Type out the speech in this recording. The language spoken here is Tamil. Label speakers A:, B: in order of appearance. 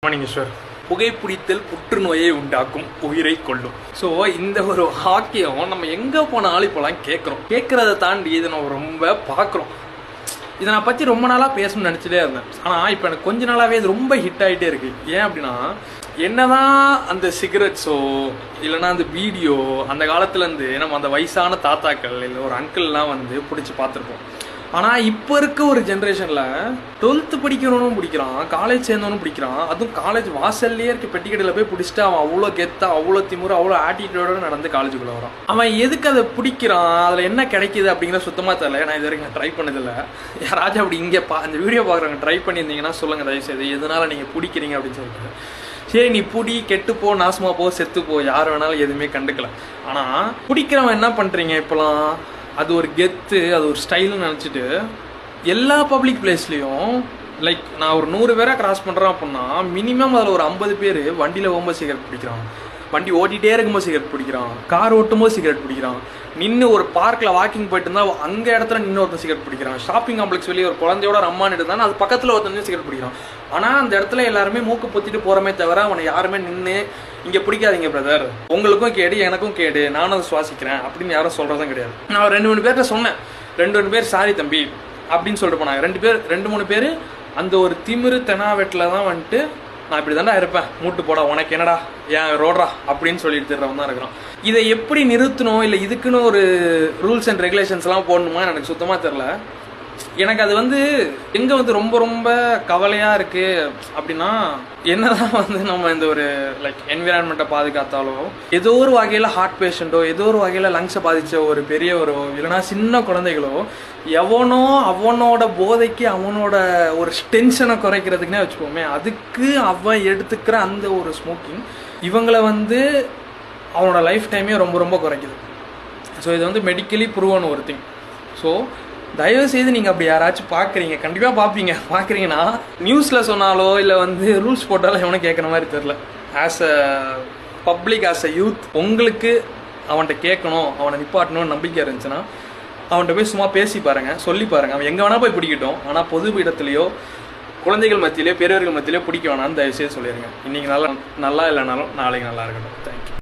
A: Morning sir. புகைப்பிடித்தல் புற்றுநோயை உண்டாக்கும், உயிரை கொள்ளும். ஸோ இந்த ஒரு வாக்கியம் நம்ம எங்கே போனாலும் இப்போலாம் கேட்குறத தாண்டி இதை நம்ம ரொம்ப பார்க்குறோம். இதை நான் பற்றி ரொம்ப நாளாக பேசணும்னு நினச்சிட்டே இருந்தேன். ஆனால் இப்போ எனக்கு கொஞ்ச நாளாகவே இது ரொம்ப ஹிட் ஆகிட்டே இருக்குது. ஏன் அப்படின்னா, என்னதான் அந்த சிகரெட்ஸோ இல்லைன்னா அந்த வீடியோ அந்த காலத்துலேருந்து நம்ம அந்த வயசான தாத்தாக்கள் இல்லை ஒரு அங்கிள்லாம் வந்து பிடிச்சி பார்த்துருப்போம். ஆனால் இப்போ இருக்க ஒரு ஜென்ரேஷனில் 12th படிக்கிறவனும் பிடிக்கிறான், காலேஜ் சேர்ந்தவனும் பிடிக்கிறான். அதுவும் காலேஜ் வாசல்லையே இருக்க பெட்டிக்கடையில் போய் பிடிச்சிட்டு அவன் அவ்வளோ கெத்தா, அவ்வளோ திமுறை, அவ்வளோ ஆட்டிடியூடோடு நடந்து காலேஜுக்குள்ளே வரான். அவன் எதுக்கு அதை பிடிக்கிறான், அதில் என்ன கிடைக்கிது அப்படிங்கிற சுத்தமாக தெரியல. நான் இது வரைக்கும் ட்ரை பண்ணதில்லை. யாராச்சும் அப்படி இங்கே இந்த வீடியோ பார்க்குறவங்க ட்ரை பண்ணியிருந்தீங்கன்னா சொல்லுங்கள் தயவுசெய்து, எதனால் நீங்கள் பிடிக்கிறீங்க அப்படின்னு சொல்லிட்டு. சரி, நீ புடி, கெட்டுப்போ, நாசமாக போ, செத்துப்போ, யார் வேணாலும் எதுவுமே கண்டுக்கல. ஆனால் பிடிக்கிறவன் என்ன பண்ணுறீங்க இப்போலாம், அது ஒரு கெத்து, அது ஒரு ஸ்டைல்னு நினச்சிட்டு எல்லா பப்ளிக் பிளேஸ்லேயும் லைக் நான் ஒரு 100 பேரை கிராஸ் பண்ணுறேன் அப்படின்னா மினிமம் அதில் ஒரு 50 பேர் வண்டியில் போகும்போது சிகரெட் பிடிக்கிறான், வண்டி ஓட்டிகிட்டே இருக்கும்போது சிகரெட் பிடிக்கிறான், கார் ஓட்டும்போது சிகரெட் பிடிக்கிறான், நின்று ஒரு பார்க்கில் வாக்கிங் போயிட்டு இருந்தால் அங்கே இடத்துல நின்று ஒருத்தன் சிகரெட் பிடிக்கிறான், ஷாப்பிங் காம்ப்ளெக்ஸ் வெளியே ஒரு குழந்தையோட அம்மான்னு இருந்தால் அது பக்கத்தில் ஒருத்தன் சிகரெட் பிடிக்கிறான். ஆனால் அந்த இடத்துல எல்லாருமே மூக்கு பொத்திட்டு போகிறமே தவிர அவனை யாருமே நின்று இங்கே பிடிக்காதீங்க பிரதர், உங்களுக்கும் கேடு எனக்கும் கேடு, நானும் அதை சுவாசிக்கிறேன் அப்படின்னு யாரும் சொல்கிறதும் கிடையாது. நான் 2-3 பேர்கிட்ட சொன்னேன். 2-3 பேர் சாரி தம்பி அப்படின்னு சொல்லிட்டு போனாங்க. 2-3 பேர் அந்த ஒரு திமிரு தெனாவெட்டில் தான் வந்துட்டு நான் இப்படி தாண்டா இருப்பேன், மூட்டு போடா, உனக்கு என்னடா, ஏன் ரோட்ரா அப்படின்னு சொல்லிட்டு தர்றவன் தான் இருக்கிறான். இதை எப்படி நிறுத்தணும், இல்லை இதுக்குன்னு ஒரு ரூல்ஸ் அண்ட் ரெகுலேஷன்ஸ்லாம் போடணுமா எனக்கு சுத்தமாக தெரில. எனக்கு அது வந்து எங்கே வந்து ரொம்ப ரொம்ப கவலையாக இருக்குது அப்படின்னா, என்னதான் வந்து நம்ம இந்த ஒரு லைக் என்விரான்மெண்ட்டை பாதுகாத்தாலோ, ஏதோ ஒரு வகையில் ஹார்ட் பேஷண்ட்டோ, ஏதோ ஒரு வகையில் லங்ஸை பாதித்த ஒரு பெரியவரோ இல்லைனா சின்ன குழந்தைகளோ எவனோ அவனோட போதைக்கு அவனோட ஒரு டென்ஷனை குறைக்கிறதுக்குன்னே வச்சுக்கோமே, அதுக்கு அவன் எடுத்துக்கிற அந்த ஒரு ஸ்மோக்கிங் இவங்களை வந்து அவனோட லைஃப் டைமே ரொம்ப ரொம்ப குறைக்குது. ஸோ இது வந்து மெடிக்கலி ப்ரூவன் ஒரு திங். ஸோ தயவுசெய்து நீங்கள் அப்படி யாராச்சும் பார்க்குறீங்க, கண்டிப்பாக பார்க்குறீங்கன்னா நியூஸில் சொன்னாலோ இல்லை வந்து ரூல்ஸ் போட்டாலோ எவனும் கேட்குற மாதிரி தெரில. As a public, as a youth, உங்களுக்கு அவன்கிட்ட கேட்கணும், அவனை நிப்பாட்டணும்னு நம்பிக்கை இருந்துச்சுன்னா அவன்கிட்ட போய் சும்மா பேசி பாருங்கள், சொல்லி பாருங்கள். அவன் எங்கே வேணால் போய் பிடிக்கட்டும், ஆனால் பொது இடத்துலையோ குழந்தைகள் மத்தியிலையோ பெரியவர்கள் மத்தியிலையோ பிடிக்க வேணான்னு தயவுசெய்து சொல்லிடுங்க. இன்றைக்கி நல்லா இல்லைனாலும் நாளைக்கு நல்லா இருக்கட்டும். தேங்க்யூ.